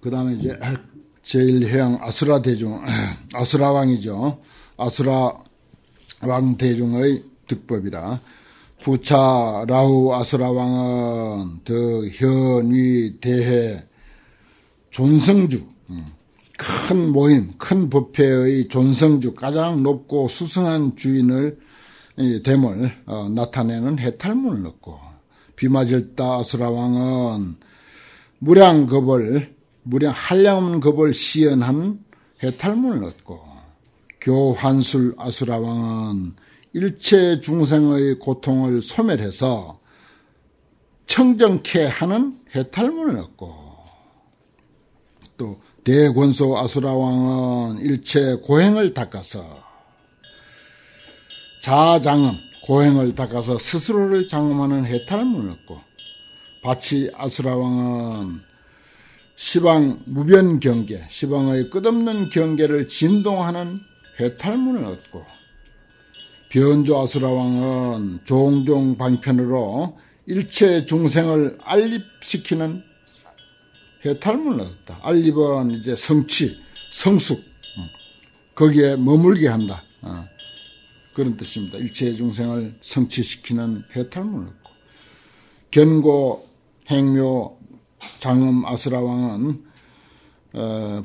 그 다음에 이제 제1해양 아수라 대중, 아수라 왕이죠. 아수라 왕 대중의 득법이라. 부차 라후 아수라 왕은 더 현위 대해 존성주, 큰 모임, 큰 법회의 존성주, 가장 높고 수승한 주인을 됨을 나타내는 해탈문을 얻고, 비마질다 아수라 왕은 무량겁을, 한량없는 겁을 시연한 해탈문을 얻고, 교환술 아수라 왕은 일체 중생의 고통을 소멸해서 청정케 하는 해탈문을 얻고, 또 대권소 아수라 왕은 일체 고행을 닦아서 자장음, 고행을 닦아서 스스로를 장음하는 해탈문을 얻고, 바치 아수라 왕은 시방 무변 경계, 시방의 끝없는 경계를 진동하는 해탈문을 얻고, 변조 아수라 왕은 종종 방편으로 일체 중생을 안립시키는 해탈문을 얻었다. 안립은 이제 성취, 성숙, 거기에 머물게 한다. 그런 뜻입니다. 일체 중생을 성취시키는 해탈문을 얻고, 견고 행묘 장음 아수라 왕은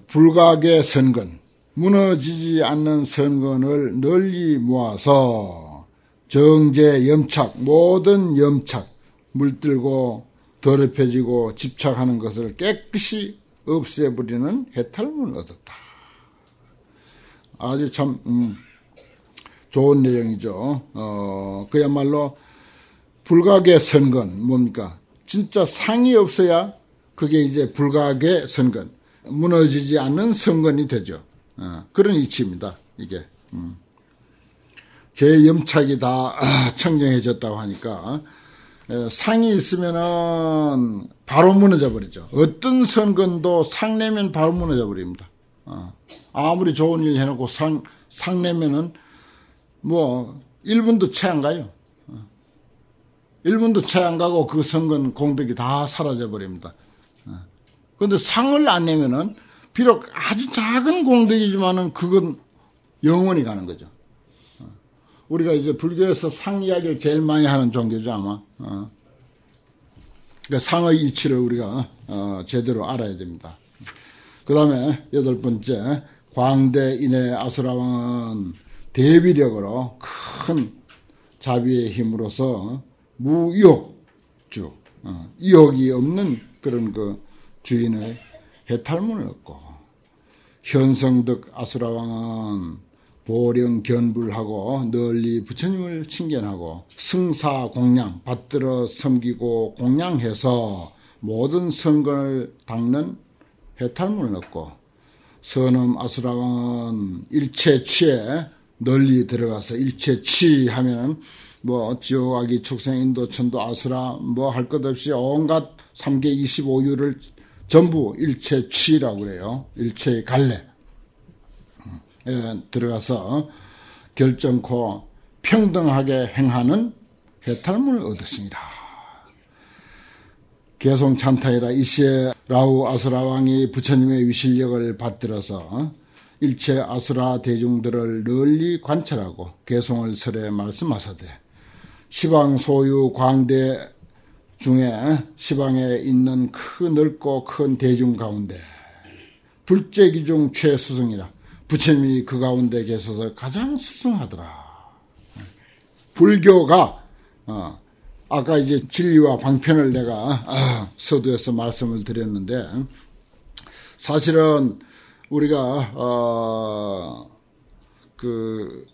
불각의 선건, 무너지지 않는 선건을 널리 모아서 정제, 염착, 모든 염착, 물들고 더럽혀지고 집착하는 것을 깨끗이 없애버리는 해탈문을 얻었다. 아주 참 좋은 내용이죠. 그야말로 불각의 선건, 뭡니까? 진짜 상이 없어야 그게 이제 불각의 선건, 무너지지 않는 선건이 되죠. 그런 이치입니다, 이게. 제 염착이 다 청정해졌다고 하니까, 상이 있으면은 바로 무너져 버리죠. 어떤 선건도 상 내면 바로 무너져 버립니다. 아무리 좋은 일 해놓고 상 내면은 뭐 1분도 채 안 가요. 1분도 채 안 가고 그 선건 공덕이 다 사라져 버립니다. 그런데 상을 안 내면은 비록 아주 작은 공덕이지만은 그건 영원히 가는 거죠. 우리가 이제 불교에서 상 이야기를 제일 많이 하는 종교죠, 아마. 그러니까 상의 이치를 우리가 제대로 알아야 됩니다. 그 다음에 8번째, 광대 인해 아수라 왕은 대비력으로 큰 자비의 힘으로서 무의욕주, 의욕이 없는 그런 그 주인의 해탈문을 얻고, 현성득 아수라 왕은 보령 견불하고 널리 부처님을 칭견하고 승사 공양 받들어 섬기고 공양해서 모든 선건을 닦는 해탈문을 얻고, 선음 아수라 왕은 일체취에 널리 들어가서 일체취 하면은 뭐 지옥아기 축생 인도 천도 아수라 뭐 할 것 없이 온갖 3계 25유를 전부 일체취라고 그래요. 일체의 갈래 들어가서 결정코 평등하게 행하는 해탈문을 얻었습니다. 개송 찬타이라 이시에 라후 아수라 왕이 부처님의 위실력을 받들어서 일체 아수라 대중들을 널리 관찰하고 개송을 설에 말씀하사되, 시방 소유 광대 중에 시방에 있는 넓고 큰 대중 가운데 불제기 중 최수승이라, 부처님이 그 가운데 계셔서 가장 수승하더라. 불교가 아까 이제 진리와 방편을 내가 서두에서 말씀을 드렸는데, 사실은 우리가 그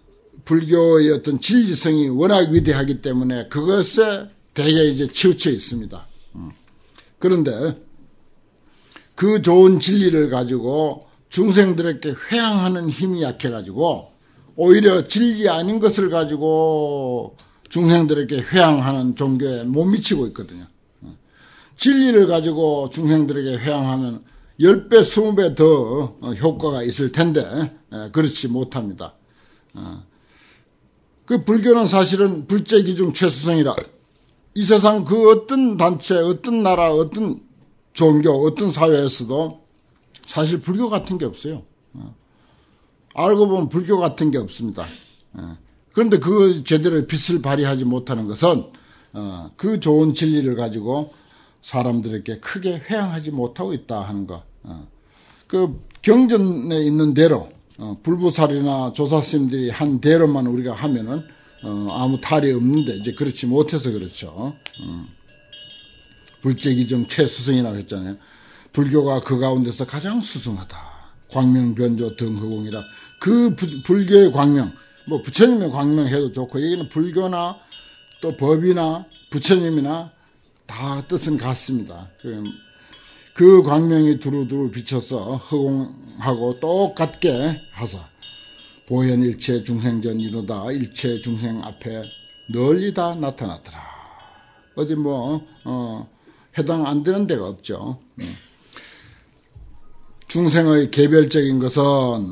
불교의 어떤 진리성이 워낙 위대하기 때문에 그것에 되게 이제 치우쳐 있습니다. 그런데 그 좋은 진리를 가지고 중생들에게 회항하는 힘이 약해가지고 오히려 진리 아닌 것을 가지고 중생들에게 회항하는 종교에 못 미치고 있거든요. 진리를 가지고 중생들에게 회항하면 10배, 20배 더 효과가 있을 텐데 그렇지 못합니다. 그 불교는 사실은 불제기중 최수성이라, 이 세상 그 어떤 단체, 어떤 나라, 어떤 종교, 어떤 사회에서도 사실 불교 같은 게 없어요. 알고 보면 불교 같은 게 없습니다. 그런데 그 제대로 빛을 발휘하지 못하는 것은 그 좋은 진리를 가지고 사람들에게 크게 회항하지 못하고 있다 하는 거. 그 경전에 있는 대로 불보살이나 조사스님들이 한 대로만 우리가 하면은 아무 탈이 없는데 이제 그렇지 못해서 그렇죠. 불제기정 최수승이라고 했잖아요. 불교가 그 가운데서 가장 수승하다. 광명변조 등허공이라. 그 불교의 광명, 뭐 부처님의 광명해도 좋고 여기는 불교나 또 법이나 부처님이나 다 뜻은 같습니다. 그 광명이 두루두루 비쳐서 허공하고 똑같게 하사 보현일체 중생전 이루다 일체 중생 앞에 널리 다 나타났더라. 어디 해당 안 되는 데가 없죠. 중생의 개별적인 것은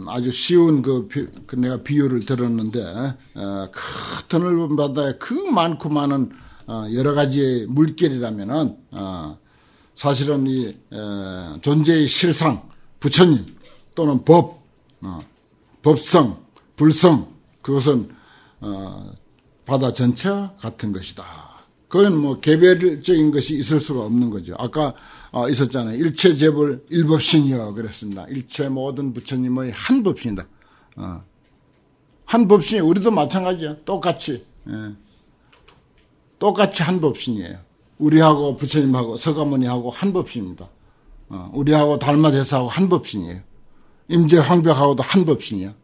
아주 쉬운 내가 비유를 들었는데, 큰 넓은 바다에 그 많고 많은 여러 가지의 물결이라면은 사실은 이 존재의 실상, 부처님 또는 법, 법성, 불성, 그것은 바다 전체와 같은 것이다. 그건 개별적인 것이 있을 수가 없는 거죠. 아까 있었잖아요. 일체 재불 일법신이여 그랬습니다. 일체 모든 부처님의 한 법신이다. 한 법신이 우리도 마찬가지야. 똑같이 한 법신이에요. 우리하고 부처님하고 서가모니하고 한 법신입니다. 우리하고 달마대사하고 한 법신이에요. 임재황벽하고도 한 법신이야.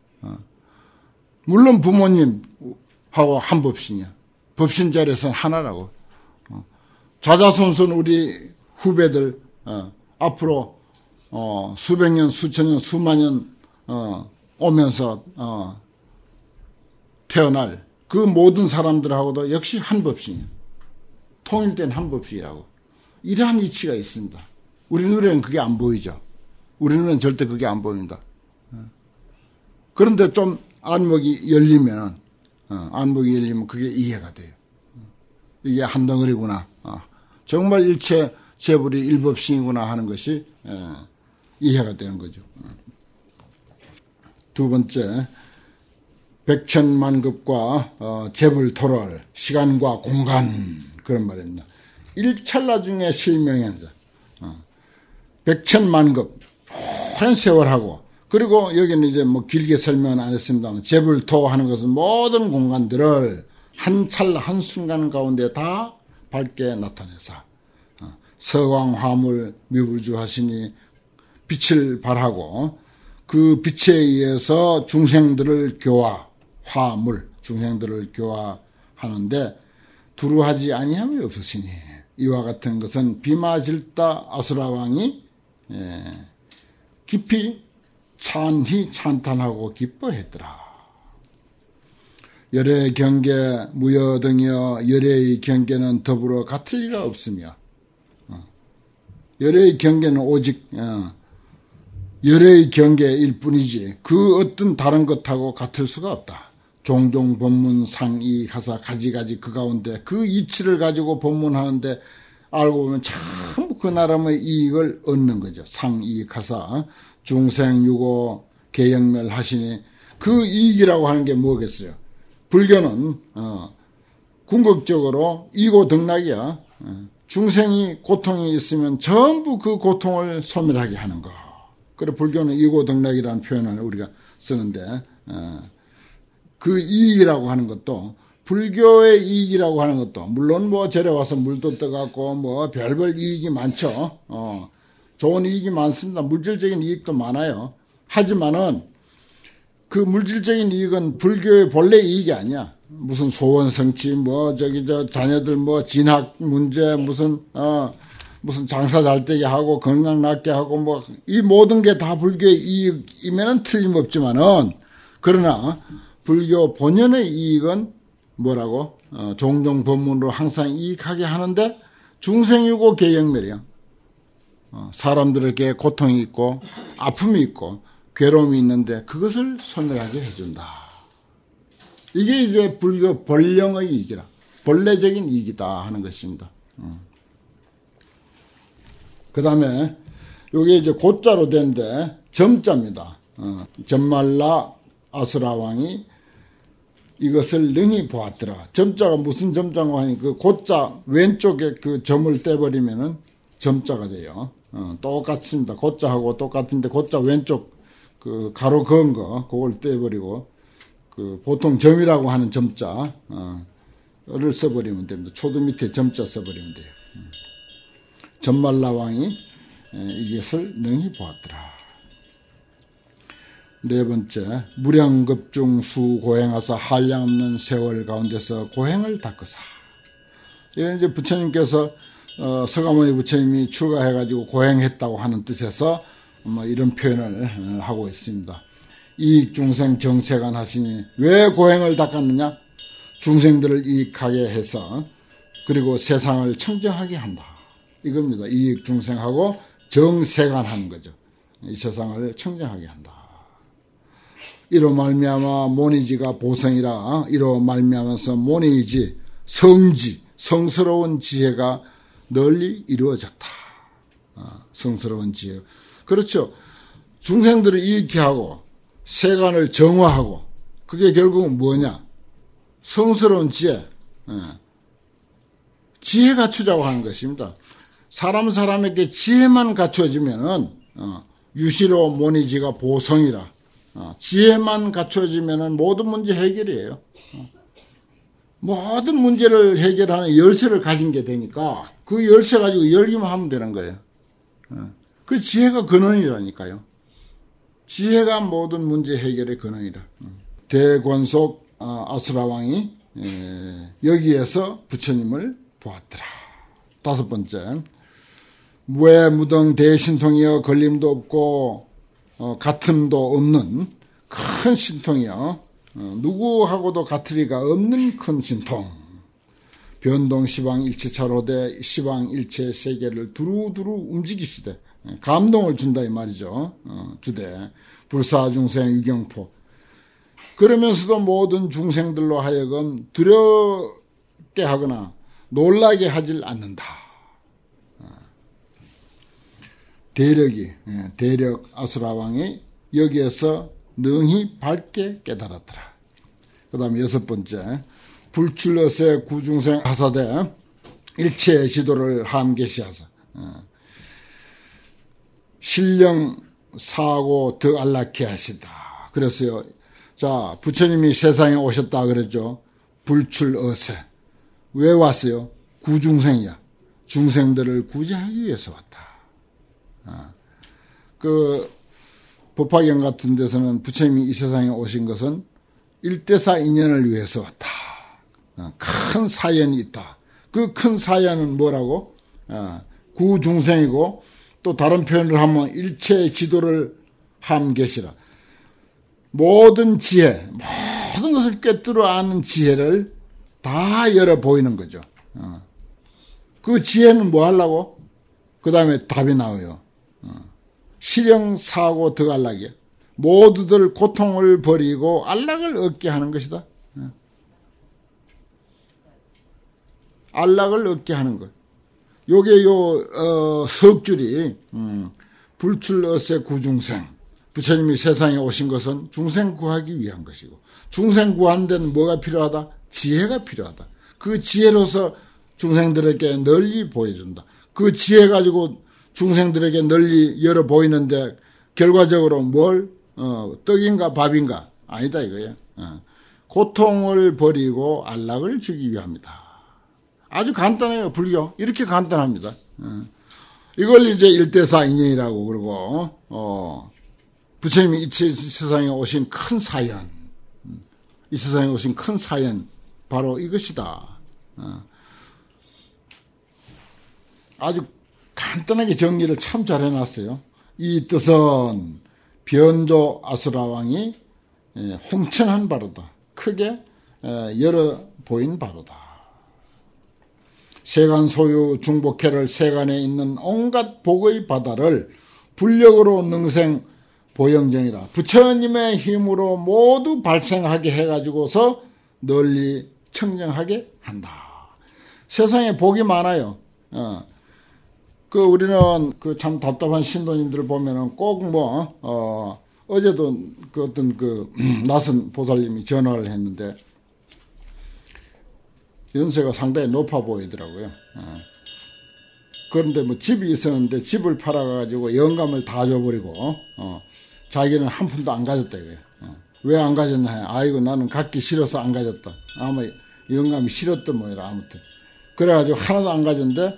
물론 부모님하고 한 법신이야. 법신 자리에서는 하나라고. 자자손손 우리 후배들 앞으로 수백 년, 수천 년, 수만 년 오면서 태어날 그 모든 사람들하고도 역시 한 법신이에요. 통일된 한 법신이라고. 이러한 이치가 있습니다. 우리 눈에는 그게 안 보이죠. 우리 눈에는 절대 그게 안 보입니다. 그런데 좀 안목이 열리면 그게 이해가 돼요. 이게 한 덩어리구나. 정말 일체 재불이 일법신이구나 하는 것이 이해가 되는 거죠. 두 번째, 백천만급과 재불토럴, 시간과 공간, 그런 말입니다. 일찰나 중에 실명한다. 백천만급, 오랜 세월하고, 그리고 여기는 이제 길게 설명은 안 했습니다만, 재불토 하는 것은 모든 공간들을 한 찰나, 한 순간 가운데 다 밝게 나타내사. 서광화물 미불주하시니 빛을 발하고, 그 빛에 의해서 중생들을 화물, 중생들을 교화하는데, 두루하지 아니함이 없으시니, 이와 같은 것은 비마질다 아수라왕이 깊이 찬히 찬탄하고 기뻐했더라. 열의 경계 무여 등이여 열의 경계는 더불어 같을 리가 없으며 열의 경계는 오직 열의 경계일 뿐이지 그 어떤 다른 것하고 같을 수가 없다. 종종 법문 상이 가사 가지가지 그 가운데 그 이치를 가지고 법문하는데 알고 보면 전부 그 나름의 이익을 얻는 거죠. 상이 가사 중생유고 개영멸하시니 그 이익이라고 하는 게 뭐겠어요? 불교는 궁극적으로 이고등락이야. 중생이 고통이 있으면 전부 그 고통을 소멸하게 하는 거. 그래 불교는 이고등락이라는 표현을 우리가 쓰는데 그 이익이라고 하는 것도 불교의 이익이라고 하는 것도 물론 절에 와서 물도 떠갖고 별별 이익이 많죠. 좋은 이익이 많습니다. 물질적인 이익도 많아요. 하지만은 그 물질적인 이익은 불교의 본래 이익이 아니야. 무슨 소원 성취, 자녀들 진학 문제, 무슨 장사 잘 되게 하고, 건강 낫게 하고, 이 모든 게 다 불교의 이익이면은 틀림없지만은, 그러나, 불교 본연의 이익은 뭐라고? 종종 법문으로 항상 이익하게 하는데, 중생이고 개영멸이야. 사람들에게 고통이 있고, 아픔이 있고, 괴로움이 있는데 그것을 소멸하게 해준다. 이게 이제 불교 본령의 이익이라, 본래적인 이익이다 하는 것입니다. 그 다음에 요게 이제 고자로 된데 점자입니다. 점말라 아수라 왕이 이것을 능히 보았더라. 점자가 무슨 점자고 하니 그 고자 왼쪽에 그 점을 떼버리면은 점자가 돼요. 똑같습니다. 고자하고 똑같은데 고자 왼쪽 그 가로 그은 거 그걸 떼버리고 그 보통 점이라고 하는 점자를 써버리면 됩니다. 초도 밑에 점자 써버리면 돼요. 점말라 왕이 이것을 능히 보았더라. 네 번째, 무량급중 수고행하사 한량없는 세월 가운데서 고행을 닦으사. 이건 이제 부처님께서 서가모니 부처님이 출가해가지고 고행했다고 하는 뜻에서 이런 표현을 하고 있습니다. 이익중생 정세간 하시니 왜 고행을 닦았느냐? 중생들을 이익하게 해서 그리고 세상을 청정하게 한다. 이겁니다. 이익중생하고 정세간 하는 거죠. 이 세상을 청정하게 한다. 이로 말미암아 모니지가 보성이라. 이로 말미암아서 모니지 성지 성스러운 지혜가 널리 이루어졌다. 성스러운 지혜. 그렇죠. 중생들을 이익케 하고 세간을 정화하고 그게 결국은 뭐냐? 성스러운 지혜. 지혜 갖추자고 하는 것입니다. 사람에게 지혜만 갖춰지면은 유시로 모니지가 보성이라. 지혜만 갖춰지면은 모든 문제 해결이에요. 모든 문제를 해결하는 열쇠를 가진 게 되니까 그 열쇠 가지고 열기만 하면 되는 거예요. 그 지혜가 근원이라니까요. 지혜가 모든 문제 해결의 근원이라. 대권속 아수라 왕이 여기에서 부처님을 보았더라. 다섯 번째, 무에 무등 대신통이여 걸림도 없고 같음도 없는 큰 신통이여 누구하고도 같으리가 없는 큰 신통. 변동 시방 일체차로되 시방 일체 세계를 두루두루 움직이시되 감동을 준다 이 말이죠. 주되 불사중생 유경포. 그러면서도 모든 중생들로 하여금 두렵게 하거나 놀라게 하질 않는다. 대력 아수라 왕이 여기에서 능히 밝게 깨달았더라. 그 다음에 여섯 번째, 불출러세 구중생 하사대 일체의 지도를 함계시하사 신령 사고 더 안락케 하시다. 그래서요, 자, 부처님이 세상에 오셨다 그랬죠. 불출어세. 왜 왔어요? 구중생이야. 중생들을 구제하기 위해서 왔다. 그 법화경 같은 데서는 부처님이 이 세상에 오신 것은 일대사 인연을 위해서 왔다. 큰 사연이 있다. 그 큰 사연은 뭐라고? 구중생이고 또 다른 표현을 하면 일체의 지도를 함계시라. 모든 지혜, 모든 것을 꿰뚫어 아는 지혜를 다 열어 보이는 거죠. 그 지혜는 뭐 하려고? 그 다음에 답이 나와요. 실령사고 덕안락이야. 모두들 고통을 버리고 안락을 얻게 하는 것이다. 안락을 얻게 하는 것. 요게 석줄이 불출어세 구중생. 부처님이 세상에 오신 것은 중생 구하기 위한 것이고, 중생 구하는 데는 뭐가 필요하다? 지혜가 필요하다. 그 지혜로서 중생들에게 널리 보여준다. 그 지혜 가지고 중생들에게 널리 열어 보이는데 결과적으로 뭘 떡인가 밥인가 아니다 이거예요. 고통을 버리고 안락을 주기 위함이다. 아주 간단해요. 불교 이렇게 간단합니다. 이걸 이제 일대사 인연이라고 그러고 부처님이 이 세상에 오신 큰 사연, 이 세상에 오신 큰 사연 바로 이것이다. 아주 간단하게 정리를 참 잘 해놨어요. 이 뜻은 변조 아수라 왕이 홍천한 바로다. 크게 열어 보인 바로다. 세간 소유 중복해를 세간에 있는 온갖 복의 바다를 불력으로 능생 보영정이라. 부처님의 힘으로 모두 발생하게 해가지고서 널리 청정하게 한다. 세상에 복이 많아요. 우리는 참 답답한 신도님들을 보면은 꼭 어제도 어떤 낯선 보살님이 전화를 했는데 연세가 상당히 높아 보이더라고요. 그런데 집이 있었는데 집을 팔아가지고 영감을 다 줘버리고, 자기는 한 푼도 안 가졌다 이거예요. 왜 안 가졌냐? 아이고, 나는 갖기 싫어서 안 가졌다. 아마 영감이 싫었던 모양이라 아무튼. 그래가지고 하나도 안 가졌는데,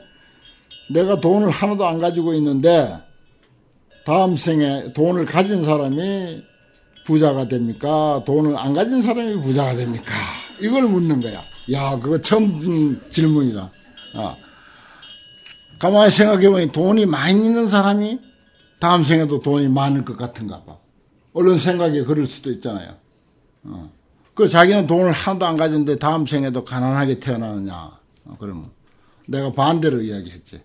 내가 돈을 하나도 안 가지고 있는데, 다음 생에 돈을 가진 사람이 부자가 됩니까? 돈을 안 가진 사람이 부자가 됩니까? 이걸 묻는 거야. 야, 그거 처음 듣는 질문이라. 가만히 생각해보니 돈이 많이 있는 사람이 다음 생에도 돈이 많을 것 같은가 봐. 얼른 생각이 그럴 수도 있잖아요. 자기는 돈을 하나도 안 가졌는데 다음 생에도 가난하게 태어나느냐. 그러면 내가 반대로 이야기했지.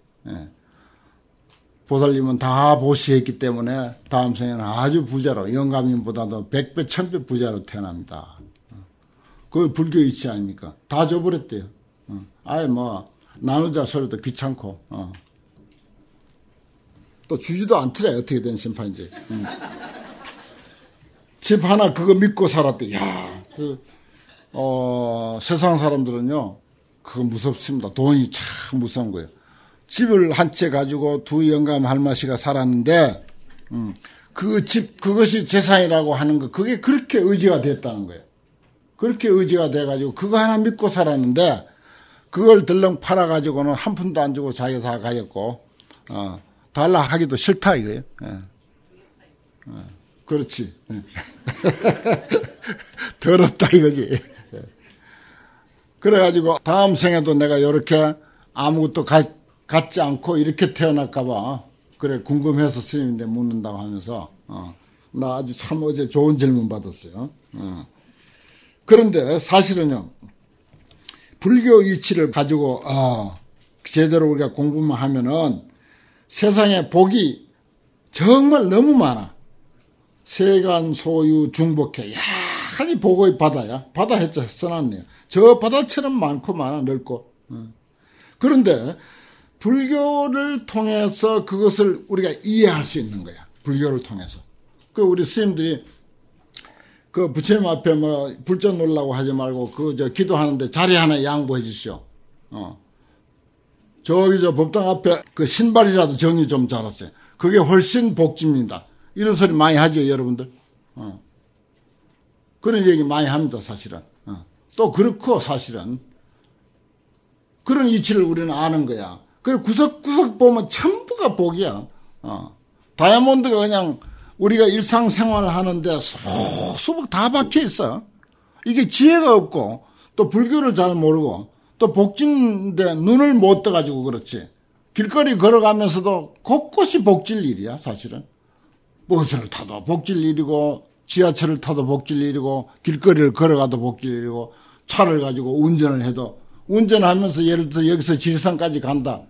보살님은 다 보시했기 때문에 다음 생에는 아주 부자로, 영감님보다도 100배, 1000배 부자로 태어납니다. 그게 불교 이치 아닙니까? 다 줘버렸대요. 아예 나누자 소리도 귀찮고, 또 주지도 않더래, 어떻게 된 심판인지. 집 하나 그거 믿고 살았대. 야, 세상 사람들은요, 그거 무섭습니다. 돈이 참 무서운 거예요. 집을 한 채 가지고 두 영감 할머니가 살았는데, 그것이 재산이라고 하는 거, 그게 그렇게 의지가 됐다는 거예요. 그렇게 의지가 돼가지고, 그거 하나 믿고 살았는데, 그걸 덜렁 팔아가지고는 한 푼도 안 주고 자기가 다 가졌고, 달라 하기도 싫다, 이거예요. 그렇지. 더럽다, 이거지. 그래가지고, 다음 생에도 내가 이렇게 아무것도 갖지 않고 이렇게 태어날까봐, 그래, 궁금해서 스님인데 묻는다고 하면서, 나 아주 참 어제 좋은 질문 받았어요. 그런데 사실은요, 불교 이치를 가지고 제대로 우리가 공부만 하면은 세상에 복이 정말 너무 많아. 세간 소유 중복해. 야하니 복의 바다야. 바다 했죠. 써놨네요. 저 바다처럼 많고 많아, 넓고. 그런데 불교를 통해서 그것을 우리가 이해할 수 있는 거야. 불교를 통해서. 우리 스님들이 부처님 앞에 불전 놀라고 하지 말고, 기도하는데 자리 하나 양보해 주시오. 법당 앞에 신발이라도 정리 좀 잘하세요. 그게 훨씬 복집니다. 이런 소리 많이 하죠, 여러분들. 그런 얘기 많이 합니다, 사실은. 또 그렇고, 사실은. 그런 이치를 우리는 아는 거야. 그리고 구석구석 보면 전부가 복이야. 다이아몬드가 그냥 우리가 일상생활을 하는데 수북 다 박혀 있어. 이게 지혜가 없고 또 불교를 잘 모르고 또 복진데 눈을 못 떠가지고 그렇지. 길거리 걸어가면서도 곳곳이 복질 일이야, 사실은. 버스를 타도 복질 일이고 지하철을 타도 복질 일이고 길거리를 걸어가도 복질 일이고 차를 가지고 운전을 해도 운전하면서 예를 들어 여기서 지리산까지 간다.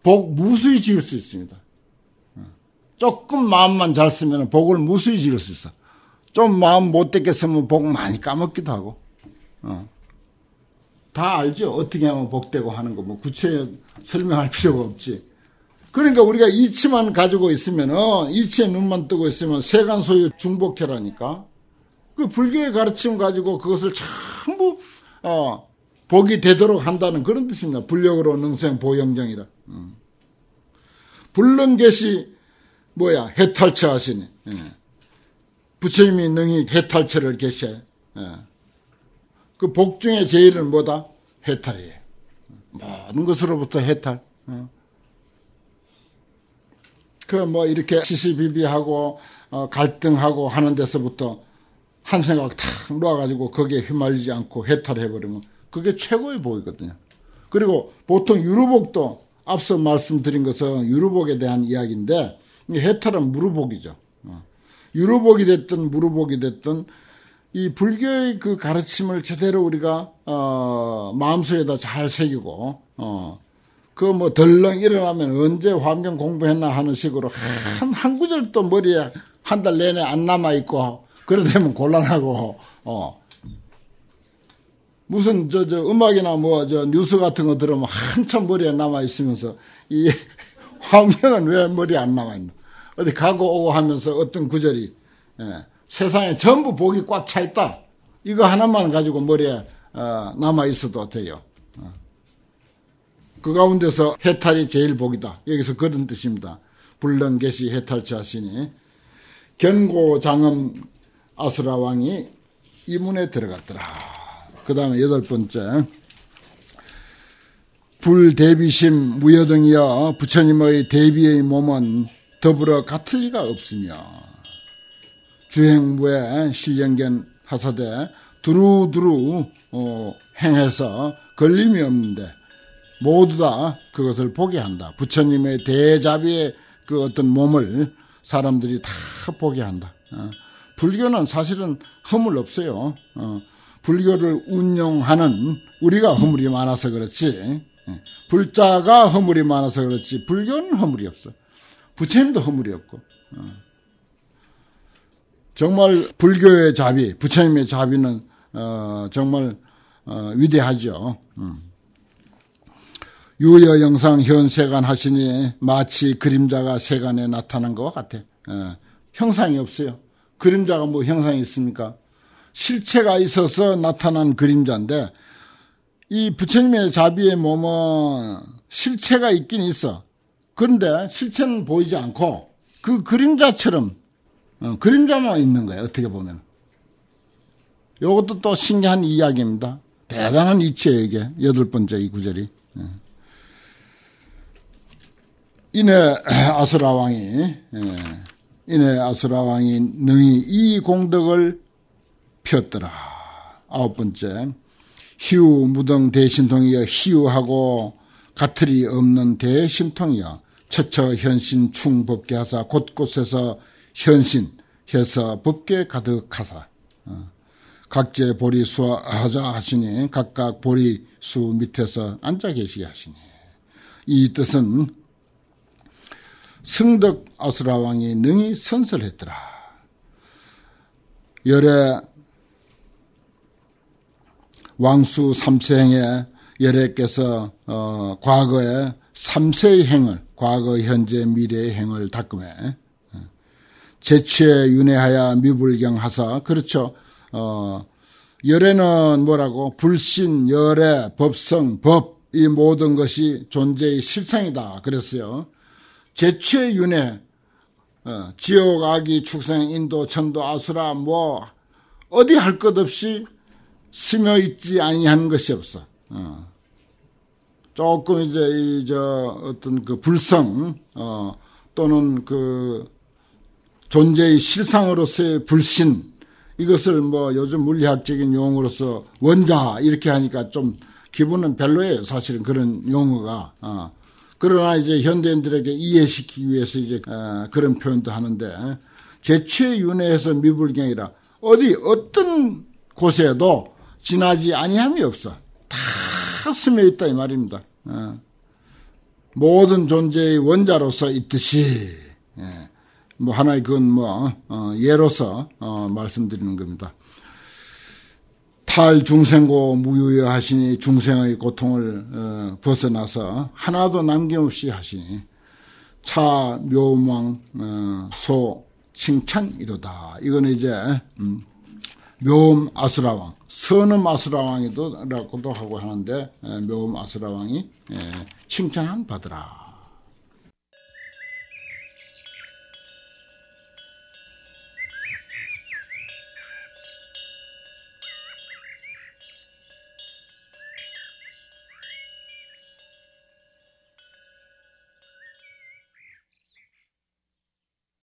복 무수히 지을 수 있습니다. 조금 마음만 잘 쓰면 복을 무수히 지을 수 있어. 좀 마음 못되게 쓰면 복 많이 까먹기도 하고. 다 알죠? 어떻게 하면 복되고 하는 거. 구체적으로 설명할 필요가 없지. 그러니까 우리가 이치만 가지고 있으면은, 이치에 눈만 뜨고 있으면 세간소유 중복해라니까. 그 불교의 가르침 가지고 그것을 전부, 복이 되도록 한다는 그런 뜻입니다. 불력으로 능생 보영정이라. 불능계시, 해탈처 하시네. 부처님이 능히 해탈처를 계셔. 그 복 중에 제일은 뭐다? 해탈이에요. 모든 것으로부터 해탈. 이렇게 시시비비하고, 갈등하고 하는 데서부터 한 생각 탁 놓아가지고 거기에 휘말리지 않고 해탈해버리면 그게 최고의 복이거든요. 그리고 보통 유루복도 앞서 말씀드린 것은 유루복에 대한 이야기인데, 해탈은 무루복이죠. 유루복이 됐든 무루복이 됐든 이 불교의 그 가르침을 제대로 우리가 마음속에다 잘 새기고 덜렁 일어나면 언제 환경 공부했나 하는 식으로 한 구절 또 머리에 한 달 내내 안 남아 있고 그러다면 곤란하고 무슨 음악이나 뉴스 같은 거 들으면 한참 머리에 남아 있으면서 이 화엄경은 왜 머리에 안 남아있노? 어디 가고 오고 하면서 어떤 구절이 세상에 전부 복이 꽉 차 있다. 이거 하나만 가지고 머리에 남아 있어도 돼요. 그 가운데서 해탈이 제일 복이다. 여기서 그런 뜻입니다. 불능계시 해탈치 하시니 견고장엄 아수라 왕이 이 문에 들어갔더라. 그 다음에 8번째, 불대비심 무여등이여 부처님의 대비의 몸은 더불어 같을 리가 없으며 주행무에 신령견 하사대 두루두루 행해서 걸림이 없는데 모두 다 그것을 보게 한다. 부처님의 대자비의 그 어떤 몸을 사람들이 다 보게 한다. 불교는 사실은 허물 없어요. 불교를 운용하는 우리가 허물이 많아서 그렇지, 불자가 허물이 많아서 그렇지 불교는 허물이 없어. 부처님도 허물이 없고. 정말 불교의 자비, 부처님의 자비는 정말 위대하죠. 유여영상 현세간 하시니 마치 그림자가 세간에 나타난 것 같아. 형상이 없어요. 그림자가 뭐 형상이 있습니까? 실체가 있어서 나타난 그림자인데 이 부처님의 자비의 몸은 실체가 있긴 있어. 그런데 실체는 보이지 않고 그 그림자처럼 그림자만 있는 거예요. 어떻게 보면. 이것도 또 신기한 이야기입니다. 대단한 이치예요. 이게 8번째 이 구절이. 이내 아수라 왕이 능히 이 공덕을 폈더라. 9번째, 희우 무등 대신통이여 희우하고 가틀이 없는 대신통이여 처처 현신 충법계 하사 곳곳에서 현신해서 법계 가득하사 각제 보리수하자 하시니 각각 보리수 밑에서 앉아 계시게 하시니 이 뜻은 승덕 아수라 왕이 능히 선설했더라. 열애 왕수 3세행에 열애께서 과거의 3세의 행을, 과거, 현재, 미래의 행을 닦음에 재치에 윤회하여 미불경하사. 그렇죠. 열애는 뭐라고? 불신, 열애, 법성, 법, 이 모든 것이 존재의 실상이다 그랬어요. 재치에 윤회, 지옥, 악이, 축생, 인도, 천도, 아수라 뭐 어디 할 것 없이 스며 있지 아니한 것이 없어. 조금 이제 어떤 그 불성 또는 그 존재의 실상으로서의 불신, 이것을 뭐 요즘 물리학적인 용어로서 원자 이렇게 하니까 좀 기분은 별로예요. 사실은 그런 용어가. 그러나 이제 현대인들에게 이해시키기 위해서 이제 그런 표현도 하는데, 재치윤회해서 미불경이라 어떤 곳에도 지나지 아니함이 없어. 다 스며 있다 이 말입니다. 모든 존재의 원자로서 있듯이, 뭐 하나의 그건 예로서 말씀드리는 겁니다. 탈중생고 무유여 하시니 중생의 고통을 벗어나서 하나도 남김없이 하시니 차 묘망 소 칭찬이로다. 이거는 이제 묘음 아수라왕, 선음 아수라왕이라고도 하고 하는데 묘음 아수라왕이 칭찬한 바더라.